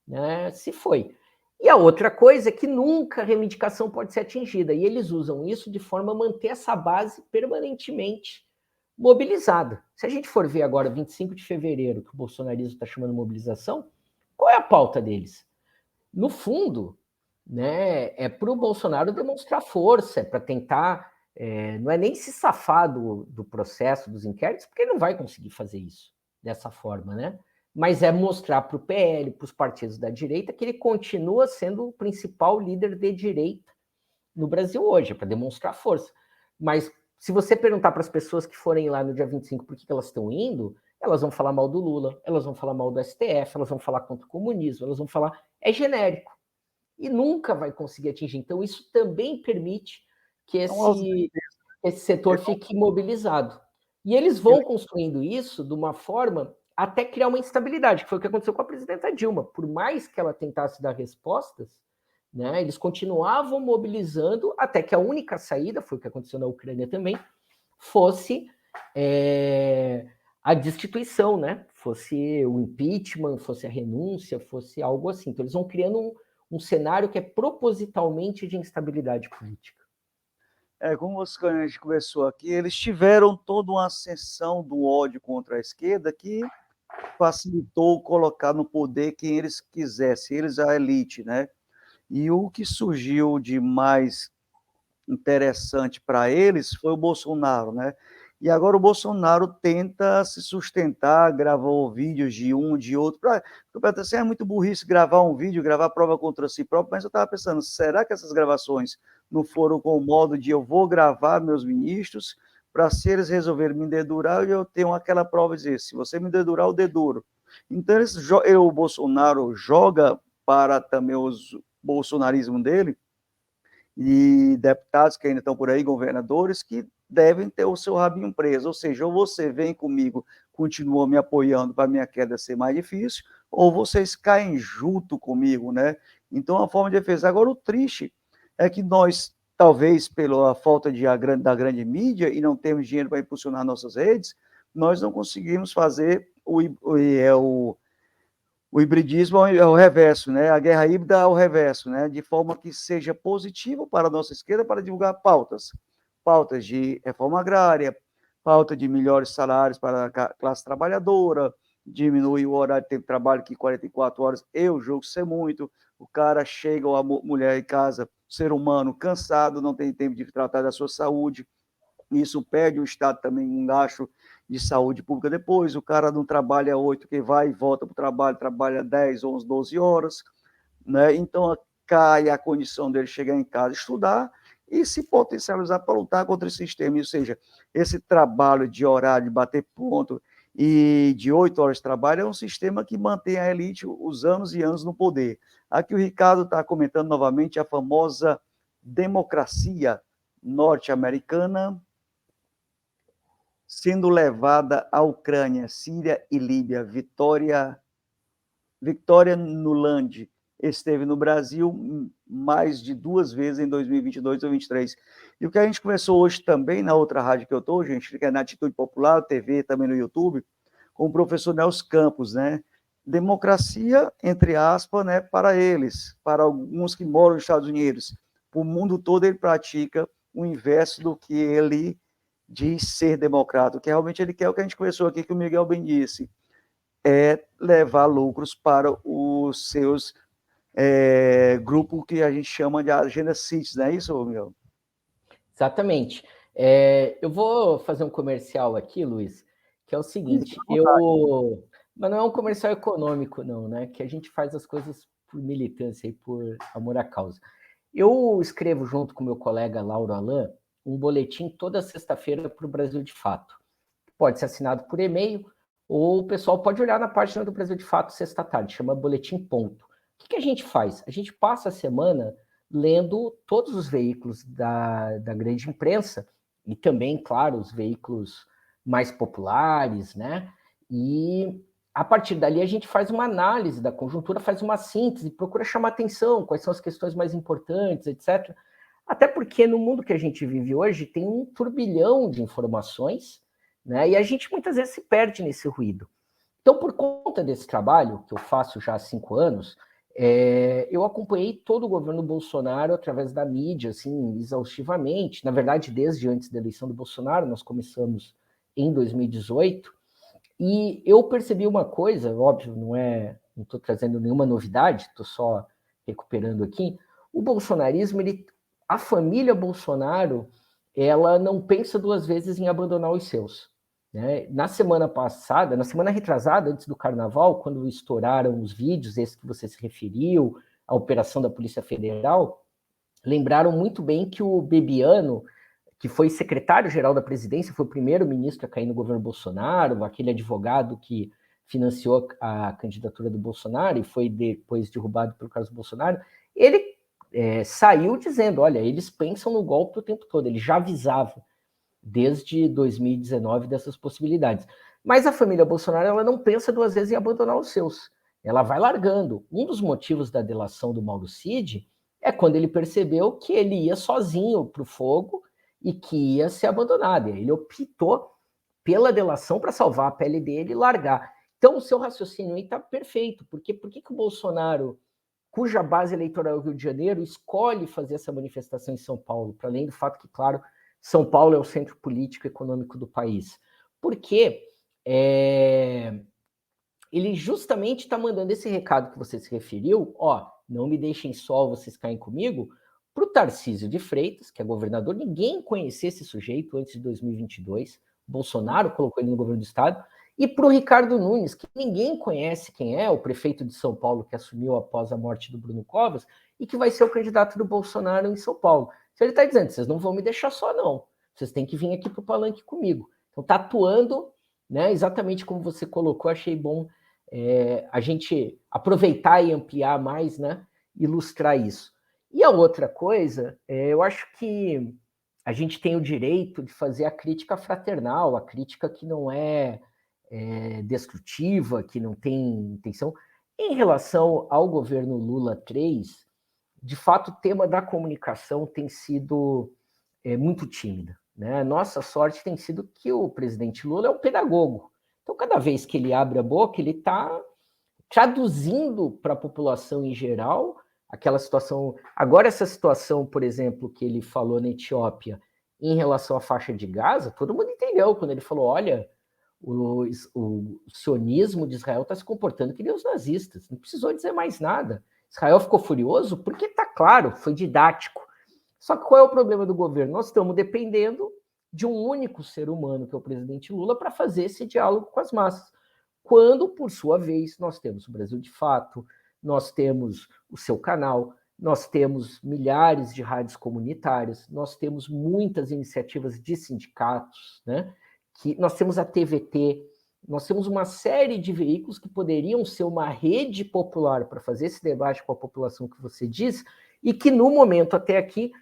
né? Se foi. E a outra coisa é que nunca a reivindicação pode ser atingida. E eles usam isso de forma a manter essa base permanentemente mobilizada. Se a gente for ver agora, 25 de fevereiro, que o bolsonarismo está chamando de mobilização, qual é a pauta deles? No fundo, né, é para o Bolsonaro demonstrar força, é para tentar... não é nem se safar do processo, dos inquéritos, porque ele não vai conseguir fazer isso dessa forma, né? Mas é mostrar para o PL, para os partidos da direita, que ele continua sendo o principal líder de direita no Brasil hoje, é para demonstrar força. Mas se você perguntar para as pessoas que forem lá no dia 25 por que elas estão indo, elas vão falar mal do Lula, elas vão falar mal do STF, elas vão falar contra o comunismo, elas vão falar... É genérico. E nunca vai conseguir atingir. Então, isso também permite que esse setor fique mobilizado. E eles vão construindo isso de uma forma até criar uma instabilidade, que foi o que aconteceu com a presidenta Dilma. Por mais que ela tentasse dar respostas, né? Eles continuavam mobilizando até que a única saída, foi o que aconteceu na Ucrânia também, fosse a destituição, né? Fosse o impeachment, fosse a renúncia, fosse algo assim. Então eles vão criando um cenário que é propositalmente de instabilidade política. Como a gente conversou aqui, eles tiveram toda uma ascensão do ódio contra a esquerda que facilitou colocar no poder quem eles quisessem, eles a elite, né? E o que surgiu de mais interessante para eles foi o Bolsonaro, né? E agora o Bolsonaro tenta se sustentar, gravou vídeos de um, de outro. Assim, é muito burrice gravar um vídeo, gravar prova contra si próprio, mas eu estava pensando, será que essas gravações não foram com o modo de eu vou gravar meus ministros para se eles resolverem me dedurar, eu tenho aquela prova de dizer, se você me dedurar, eu deduro. Então o Bolsonaro joga para também os bolsonarismo dele, e deputados que ainda estão por aí, governadores, que devem ter o seu rabinho preso. Ou seja, ou você vem comigo, continua me apoiando para a minha queda ser mais difícil, ou vocês caem junto comigo, né? Então, a forma de defesa. Agora, o triste é que nós, talvez pela falta da grande mídia e não temos dinheiro para impulsionar nossas redes, nós não conseguimos fazer o hibridismo ao reverso, né? A guerra híbrida ao reverso, né? De forma que seja positivo para a nossa esquerda para divulgar pautas de reforma agrária, pauta de melhores salários para a classe trabalhadora, diminuir o horário de tempo de trabalho, que 44 horas eu julgo ser muito, o cara chega, ou a mulher em casa, ser humano cansado, não tem tempo de tratar da sua saúde, isso perde o Estado também um gasto de saúde pública depois, o cara não trabalha 8, que vai e volta para o trabalho, trabalha 10, 11, 12 horas, né? Então cai a condição dele chegar em casa, estudar e se potencializar para lutar contra esse sistema, ou seja, esse trabalho de horário, de bater ponto e de 8 horas de trabalho é um sistema que mantém a elite os anos e anos no poder. Aqui o Ricardo está comentando novamente a famosa democracia norte-americana sendo levada à Ucrânia, Síria e Líbia. Victoria Nuland esteve no Brasil mais de 2 vezes em 2022 ou 2023. E o que a gente conversou hoje também na outra rádio que eu estou, gente, que é na Atitude Popular, TV, também no YouTube, com o professor Nelson Campos, né? Democracia, entre aspas, né, para eles, para alguns que moram nos Estados Unidos. O mundo todo ele pratica o inverso do que ele diz ser democrata, o que realmente ele quer, o que a gente conversou aqui, que o Miguel bem disse, é levar lucros para os seus grupos que a gente chama de agenda cities, não é isso, Miguel? Exatamente. Eu vou fazer um comercial aqui, Luiz, que é o seguinte, mas não é um comercial econômico, não, né? Que a gente faz as coisas por militância e por amor à causa. Eu escrevo junto com meu colega Lauro Alain um boletim toda sexta-feira para o Brasil de Fato. Pode ser assinado por e-mail, ou o pessoal pode olhar na página do Brasil de Fato sexta-tarde, chama Boletim Ponto. O que a gente faz? A gente passa a semana lendo todos os veículos da grande imprensa, e também, claro, os veículos mais populares, né? E a partir dali a gente faz uma análise da conjuntura, faz uma síntese, procura chamar atenção, quais são as questões mais importantes, etc. Até porque no mundo que a gente vive hoje tem um turbilhão de informações, né? E a gente muitas vezes se perde nesse ruído. Então, por conta desse trabalho, que eu faço já há 5 anos, eu acompanhei todo o governo Bolsonaro através da mídia, assim, exaustivamente. Na verdade, desde antes da eleição do Bolsonaro, nós começamos em 2018, e eu percebi uma coisa, óbvio, não estou trazendo nenhuma novidade, estou só recuperando aqui. O bolsonarismo, a família Bolsonaro, ela não pensa 2 vezes em abandonar os seus. Né? Na semana retrasada, antes do Carnaval, quando estouraram os vídeos, esse que você se referiu, a operação da Polícia Federal, lembraram muito bem que o Bebiano, que foi secretário-geral da presidência, foi o primeiro ministro a cair no governo Bolsonaro, aquele advogado que financiou a candidatura do Bolsonaro e foi depois derrubado pelo Carlos Bolsonaro, ele saiu dizendo, olha, eles pensam no golpe o tempo todo, ele já avisava desde 2019 dessas possibilidades. Mas a família Bolsonaro, ela não pensa 2 vezes em abandonar os seus, ela vai largando. Um dos motivos da delação do Mauro Cid é quando ele percebeu que ele ia sozinho para o fogo e que ia ser abandonado. Ele optou pela delação para salvar a pele dele e largar. Então, o seu raciocínio aí está perfeito, porque por que o Bolsonaro, cuja base eleitoral é o Rio de Janeiro, escolhe fazer essa manifestação em São Paulo, para além do fato que, claro, São Paulo é o centro político e econômico do país? Porque ele justamente está mandando esse recado que você se referiu, não me deixem só, vocês caem comigo, para o Tarcísio de Freitas, que é governador. Ninguém conhecia esse sujeito antes de 2022, Bolsonaro colocou ele no governo do estado, e para o Ricardo Nunes, que ninguém conhece quem é, o prefeito de São Paulo, que assumiu após a morte do Bruno Covas, e que vai ser o candidato do Bolsonaro em São Paulo. Então ele está dizendo, vocês não vão me deixar só, não. Vocês têm que vir aqui para o palanque comigo. Então está atuando, né, exatamente como você colocou, achei bom a gente aproveitar e ampliar mais, né, ilustrar isso. E a outra coisa, eu acho que a gente tem o direito de fazer a crítica fraternal, a crítica que não é destrutiva, que não tem intenção. Em relação ao governo Lula III, de fato, o tema da comunicação tem sido muito tímida, né? Nossa sorte tem sido que o presidente Lula é um pedagogo. Então, cada vez que ele abre a boca, ele está traduzindo para a população em geral aquela situação. Agora, essa situação, por exemplo, que ele falou na Etiópia em relação à faixa de Gaza, todo mundo entendeu quando ele falou, olha, o sionismo de Israel está se comportando que nem os nazistas, não precisou dizer mais nada. Israel ficou furioso porque está claro, foi didático. Só que qual é o problema do governo? Nós estamos dependendo de um único ser humano, que é o presidente Lula, para fazer esse diálogo com as massas. Quando, por sua vez, nós temos o Brasil de Fato, nós temos o seu canal, nós temos milhares de rádios comunitárias, nós temos muitas iniciativas de sindicatos, né? Que nós temos a TVT, nós temos uma série de veículos que poderiam ser uma rede popular para fazer esse debate com a população que você diz, e que, no momento até aqui,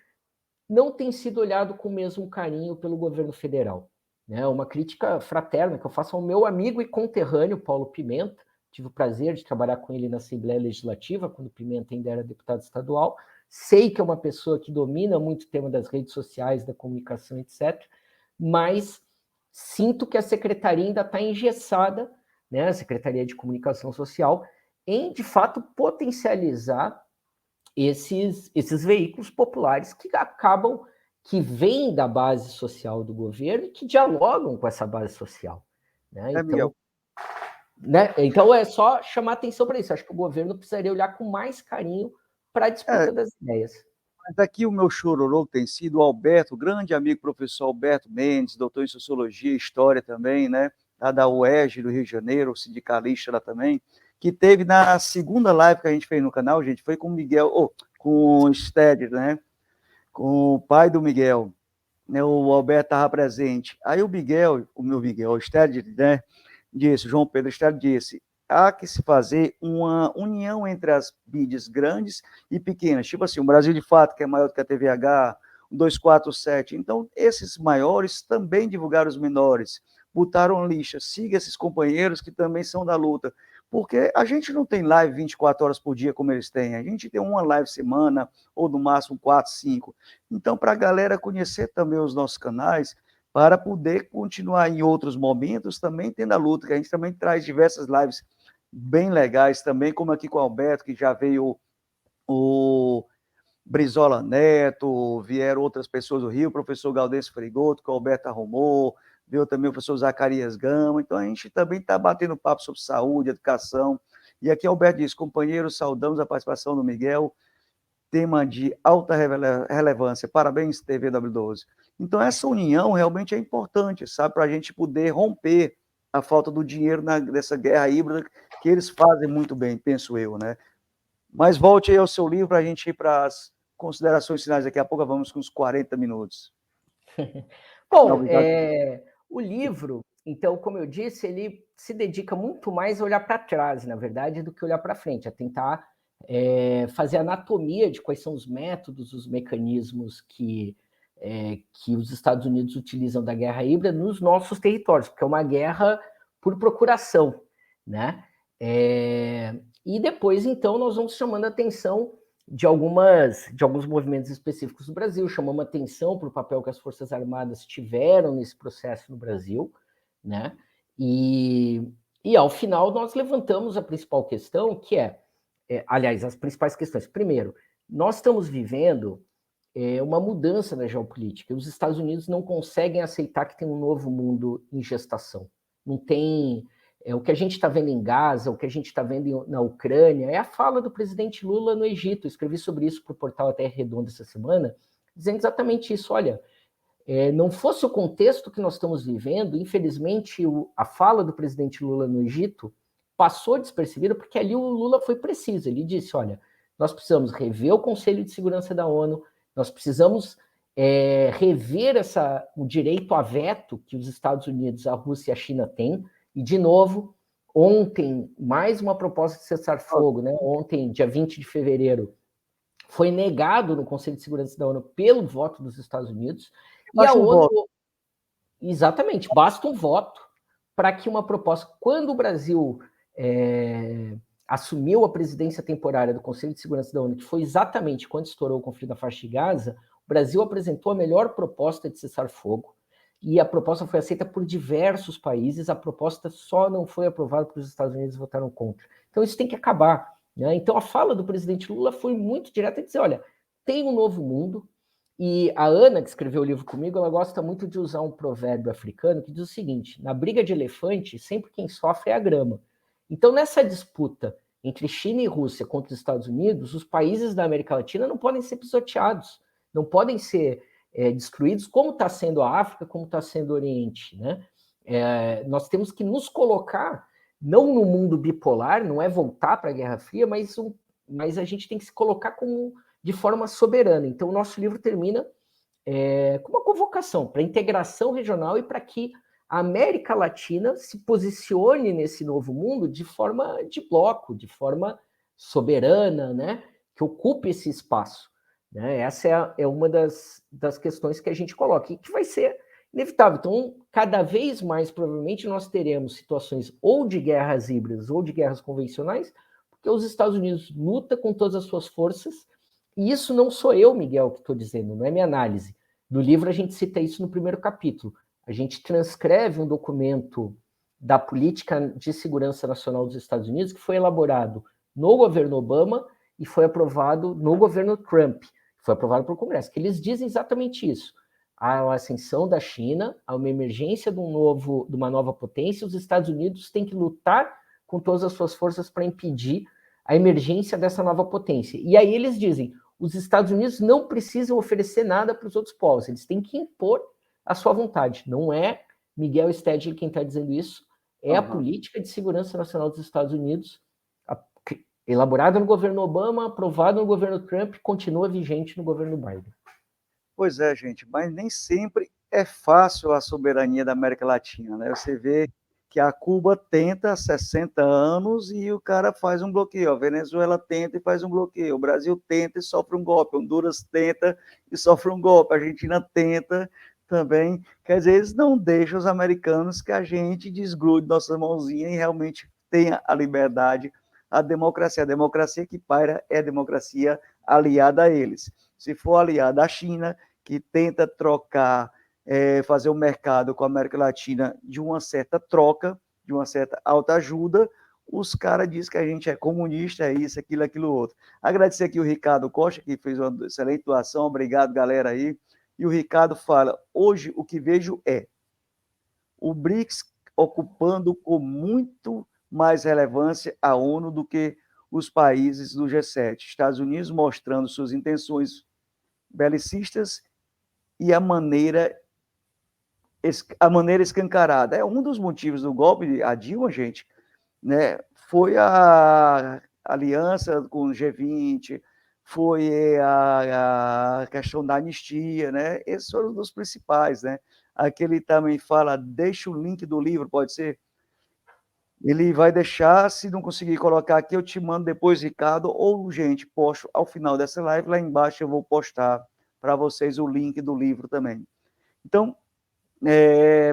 não tem sido olhado com o mesmo carinho pelo governo federal. Né? Uma crítica fraterna que eu faço ao meu amigo e conterrâneo Paulo Pimenta. Tive o prazer de trabalhar com ele na Assembleia Legislativa, quando o Pimenta ainda era deputado estadual. Sei que é uma pessoa que domina muito o tema das redes sociais, da comunicação, etc., mas sinto que a secretaria ainda está engessada, né, a Secretaria de Comunicação Social, em, de fato, potencializar esses veículos populares que acabam, que vêm da base social do governo e que dialogam com essa base social. Né? Então é só chamar atenção para isso. Acho que o governo precisaria olhar com mais carinho para a disputa das ideias. Mas aqui o meu chororô tem sido o Alberto, grande amigo professor Alberto Mendes, doutor em Sociologia e História também, né? Lá da UERJ, do Rio de Janeiro, sindicalista lá também, que teve na segunda live que a gente fez no canal, gente, foi com o Miguel, com o Steder, né? Com o pai do Miguel, né? O Alberto estava presente. Aí o Steder, né? Disse, João Pedro Steder disse, há que se fazer uma união entre as mídias grandes e pequenas, tipo assim, o Brasil de Fato, que é maior do que a TVH, o 247, então esses maiores também divulgaram os menores, botaram lixa, siga esses companheiros que também são da luta, porque a gente não tem live 24 horas por dia como eles têm, a gente tem uma live semana, ou no máximo 4, 5, então para a galera conhecer também os nossos canais, para poder continuar em outros momentos também tendo a luta, que a gente também traz diversas lives bem legais também, como aqui com o Alberto, que já veio o Brizola Neto, vieram outras pessoas do Rio, o professor Gaudêncio Frigoto, que o Alberto arrumou, veio também o professor Zacarias Gama, então a gente também está batendo papo sobre saúde, educação, e aqui o Alberto diz, companheiros, saudamos a participação do Miguel, tema de alta relevância, parabéns TVW12. Então essa união realmente é importante, sabe, para a gente poder romper a falta do dinheiro nessa guerra híbrida, que eles fazem muito bem, penso eu, né? Mas volte aí ao seu livro para a gente ir para as considerações finais, daqui a pouco vamos com uns 40 minutos. Bom, o livro, então, como eu disse, ele se dedica muito mais a olhar para trás, na verdade, do que olhar para frente, a tentar fazer anatomia de quais são os métodos, os mecanismos que os Estados Unidos utilizam da guerra híbrida nos nossos territórios, porque é uma guerra por procuração, né? E depois, então, nós vamos chamando a atenção de alguns movimentos específicos do Brasil, chamamos atenção para o papel que as Forças Armadas tiveram nesse processo no Brasil, né? E ao final nós levantamos a principal questão, que aliás, as principais questões. Primeiro, nós estamos vivendo uma mudança na geopolítica. Os Estados Unidos não conseguem aceitar que tem um novo mundo em gestação. Não tem... o que a gente está vendo em Gaza, o que a gente está vendo na Ucrânia, é a fala do presidente Lula no Egito. Eu escrevi sobre isso para o portal Terra Redonda essa semana, dizendo exatamente isso. Olha, não fosse o contexto que nós estamos vivendo, infelizmente, a fala do presidente Lula no Egito passou despercebida, porque ali o Lula foi preciso. Ele disse, olha, nós precisamos rever o Conselho de Segurança da ONU, nós precisamos rever o direito a veto que os Estados Unidos, a Rússia e a China têm. E, de novo, ontem, mais uma proposta de cessar-fogo, né? Ontem, dia 20 de fevereiro, foi negado no Conselho de Segurança da ONU pelo voto dos Estados Unidos. E a ONU... Exatamente, basta um voto para que uma proposta... Quando o Brasil assumiu a presidência temporária do Conselho de Segurança da ONU, que foi exatamente quando estourou o conflito da faixa de Gaza, o Brasil apresentou a melhor proposta de cessar-fogo, e a proposta foi aceita por diversos países, a proposta só não foi aprovada porque os Estados Unidos votaram contra. Então isso tem que acabar, né? Então a fala do presidente Lula foi muito direta, de dizer, olha, tem um novo mundo, e a Ana, que escreveu o livro comigo, ela gosta muito de usar um provérbio africano que diz o seguinte, na briga de elefante, sempre quem sofre é a grama. Então nessa disputa entre China e Rússia contra os Estados Unidos, os países da América Latina não podem ser pisoteados, não podem ser destruídos, como está sendo a África, como está sendo o Oriente, né? Nós temos que nos colocar, não no mundo bipolar, não é voltar para a Guerra Fria, mas a gente tem que se colocar de forma soberana. Então, o nosso livro termina com uma convocação para a integração regional e para que a América Latina se posicione nesse novo mundo de forma de bloco, de forma soberana, né? Que ocupe esse espaço. Né? Essa é uma das questões que a gente coloca e que vai ser inevitável. Então, cada vez mais, provavelmente, nós teremos situações ou de guerras híbridas ou de guerras convencionais, porque os Estados Unidos lutam com todas as suas forças, e isso não sou eu, Miguel, que estou dizendo, não é minha análise. No livro a gente cita isso no primeiro capítulo. A gente transcreve um documento da Política de Segurança Nacional dos Estados Unidos que foi elaborado no governo Obama e foi aprovado no governo Trump. Foi aprovado pelo Congresso, que eles dizem exatamente isso. A ascensão da China, a uma emergência de uma nova potência, os Estados Unidos têm que lutar com todas as suas forças para impedir a emergência dessa nova potência. E aí eles dizem, os Estados Unidos não precisam oferecer nada para os outros povos, eles têm que impor a sua vontade. Não é Miguel Stedley quem está dizendo isso, é a Política de Segurança Nacional dos Estados Unidos, elaborada no governo Obama, aprovada no governo Trump, continua vigente no governo Biden. Pois é, gente, mas nem sempre é fácil a soberania da América Latina, né? Você vê que a Cuba tenta há 60 anos e o cara faz um bloqueio, a Venezuela tenta e faz um bloqueio, o Brasil tenta e sofre um golpe, Honduras tenta e sofre um golpe, a Argentina tenta também, quer dizer, eles não deixam os americanos que a gente desgrude nossa mãozinha e realmente tenha a liberdade, a democracia que paira é a democracia aliada a eles. Se for aliada à China, que tenta trocar, fazer um mercado com a América Latina de uma certa troca, de uma certa autoajuda, os caras dizem que a gente é comunista, é isso, aquilo, outro. Agradecer aqui o Ricardo Costa, que fez uma excelente doação, obrigado, galera, aí. E o Ricardo fala, hoje o que vejo é o BRICS ocupando com muito mais relevância a ONU do que os países do G7. Estados Unidos mostrando suas intenções belicistas e a maneira escancarada. É um dos motivos do golpe de Dilma, gente, né? Foi a aliança com o G20, foi a questão da anistia, né? Esses foram os principais, né? Aqui ele também fala, deixa o link do livro, pode ser? Ele vai deixar, se não conseguir colocar aqui, eu te mando depois, Ricardo, ou, gente, posto ao final dessa live, lá embaixo eu vou postar para vocês o link do livro também. Então,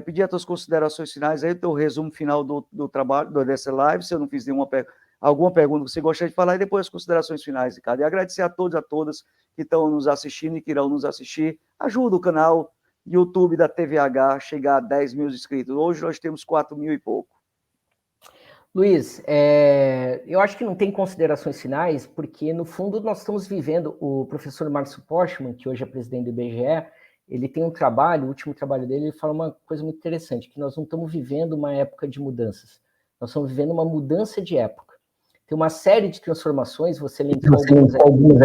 pedir as tuas considerações finais aí, o teu resumo final do trabalho, dessa live, se eu não fiz nenhuma pergunta. alguma pergunta que você gostaria de falar e depois as considerações finais, Ricardo. E agradecer a todos e a todas que estão nos assistindo e que irão nos assistir. Ajuda o canal YouTube da TVH a chegar a 10 mil inscritos. Hoje nós temos 4 mil e pouco. Luiz, eu acho que não tem considerações finais, porque no fundo nós estamos vivendo, o professor Márcio Postman, que hoje é presidente do IBGE, ele tem um trabalho, o último trabalho dele, ele fala uma coisa muito interessante, que nós não estamos vivendo uma época de mudanças, nós estamos vivendo uma mudança de época. Tem uma série de transformações, você elencou algumas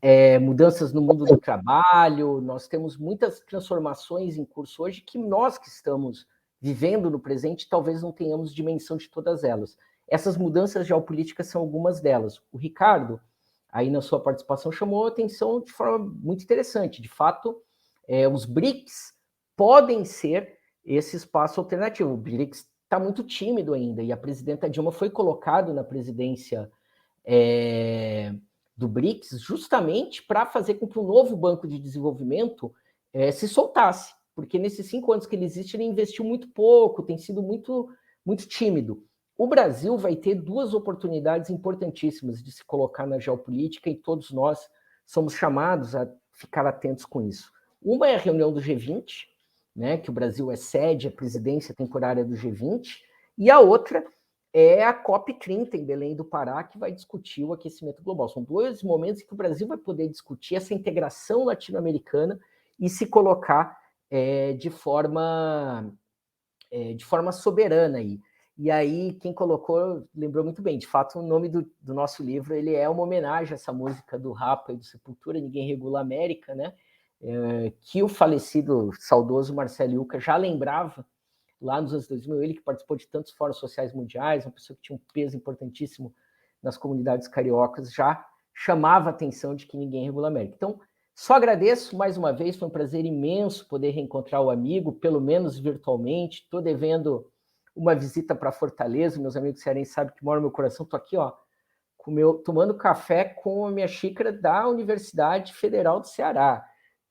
aí, mudanças no mundo do trabalho, nós temos muitas transformações em curso hoje que nós que estamos vivendo no presente, talvez não tenhamos dimensão de todas elas. Essas mudanças geopolíticas são algumas delas. O Ricardo, aí na sua participação, chamou a atenção de forma muito interessante. De fato, os BRICS podem ser esse espaço alternativo. O BRICS está muito tímido ainda, e a presidenta Dilma foi colocada na presidência do BRICS justamente para fazer com que o novo Banco de Desenvolvimento se soltasse, porque nesses 5 anos que ele existe, ele investiu muito pouco, tem sido muito, muito tímido. O Brasil vai ter 2 oportunidades importantíssimas de se colocar na geopolítica e todos nós somos chamados a ficar atentos com isso. Uma é a reunião do G20, né, que o Brasil cede a presidência temporária do G20, e a outra é a COP30 em Belém do Pará, que vai discutir o aquecimento global. São 2 momentos em que o Brasil vai poder discutir essa integração latino-americana e se colocar de forma soberana aí. E aí, quem colocou, lembrou muito bem, de fato, o nome do nosso livro, ele é uma homenagem a essa música do Rapa e do Sepultura, Ninguém Regula a América, né? Que o falecido, saudoso Marcelo Ilca já lembrava lá nos anos 2000, ele que participou de tantos fóruns sociais mundiais, uma pessoa que tinha um peso importantíssimo nas comunidades cariocas, já chamava a atenção de que ninguém regula a América. Então, só agradeço mais uma vez, foi um prazer imenso poder reencontrar o amigo, pelo menos virtualmente. Estou devendo uma visita para Fortaleza, meus amigos cearenses sabem que moram no meu coração. Estou aqui, ó, tomando café com a minha xícara da Universidade Federal do Ceará.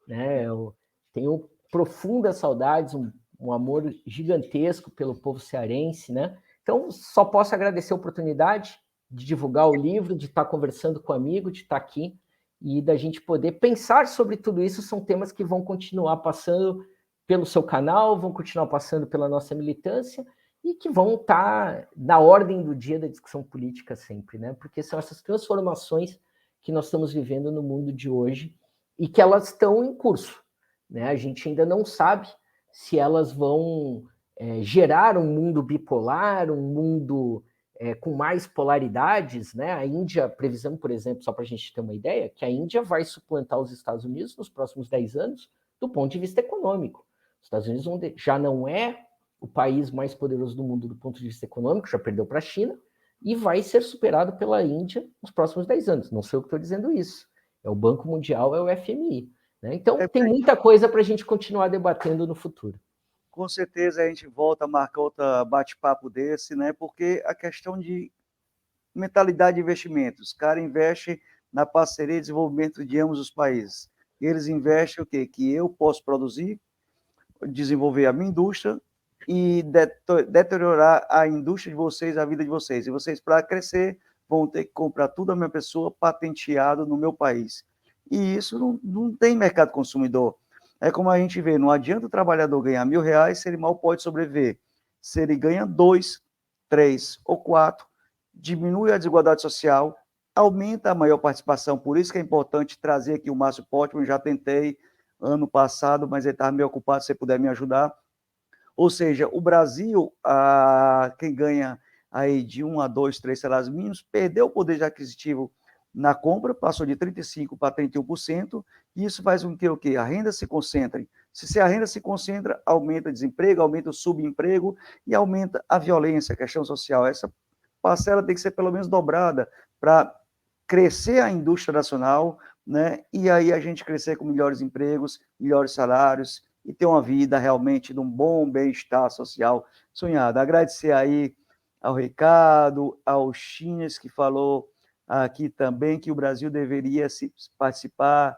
Né? Eu tenho profundas saudades, um amor gigantesco pelo povo cearense. Né? Então, só posso agradecer a oportunidade de divulgar o livro, de estar conversando com o amigo, de estar aqui, e da gente poder pensar sobre tudo isso. São temas que vão continuar passando pelo seu canal, vão continuar passando pela nossa militância e que vão estar na ordem do dia da discussão política sempre, né? Porque são essas transformações que nós estamos vivendo no mundo de hoje e que elas estão em curso, né? A gente ainda não sabe se elas vão gerar um mundo bipolar, um mundo com mais polaridades, né? A Índia, previsão, por exemplo, só para a gente ter uma ideia, que a Índia vai suplantar os Estados Unidos nos próximos 10 anos do ponto de vista econômico. Os Estados Unidos já não é o país mais poderoso do mundo do ponto de vista econômico, já perdeu para a China, e vai ser superado pela Índia nos próximos 10 anos. Não sei o que estou dizendo isso. É o Banco Mundial, é o FMI. Né? Então, tem muita coisa para a gente continuar debatendo no futuro. Com certeza a gente volta a marcar outro bate-papo desse, né? Porque a questão de mentalidade de investimentos, os caras investem na parceria e desenvolvimento de ambos os países. E eles investem o quê? Que eu posso produzir, desenvolver a minha indústria e deteriorar a indústria de vocês, a vida de vocês. E vocês, para crescer, vão ter que comprar tudo a minha pessoa patenteado no meu país. E isso não tem mercado consumidor. É como a gente vê, não adianta o trabalhador ganhar R$1.000 se ele mal pode sobreviver. Se ele ganha 2, 3 ou 4, diminui a desigualdade social, aumenta a maior participação. Por isso que é importante trazer aqui o Márcio Postman, já tentei ano passado, mas ele estava meio ocupado, se você puder me ajudar. Ou seja, o Brasil, quem ganha aí de 1 a 2, 3 salários mínimos, perdeu o poder aquisitivo na compra, passou de 35% para 31%, e isso faz com que o quê? A renda se concentre. Se a renda se concentra, aumenta o desemprego, aumenta o subemprego e aumenta a violência, a questão social. Essa parcela tem que ser pelo menos dobrada para crescer a indústria nacional, né? E aí a gente crescer com melhores empregos, melhores salários e ter uma vida realmente de um bom bem-estar social sonhado. Agradecer aí ao Ricardo, ao Chines, que falou aqui também que o Brasil deveria participar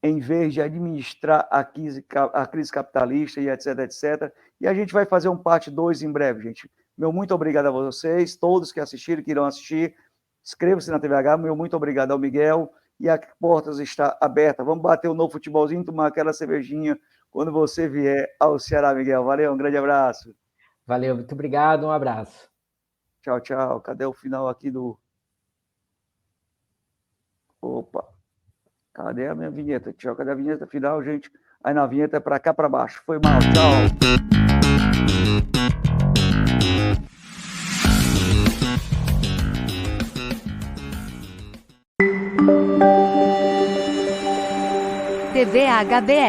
em vez de administrar a crise capitalista e etc, etc. E a gente vai fazer um parte 2 em breve, gente. Meu muito obrigado a vocês, todos que assistiram, que irão assistir. Inscreva-se na TVH. Meu muito obrigado ao Miguel. E a portas está aberta. Vamos bater um novo futebolzinho, tomar aquela cervejinha quando você vier ao Ceará, Miguel. Valeu, um grande abraço. Valeu, muito obrigado, um abraço. Tchau, tchau. Cadê o final aqui do... Opa. Cadê a minha vinheta? Tchau, cadê a vinheta final, gente? Aí na vinheta é pra cá, pra baixo. Foi mal, tchau. TV HBR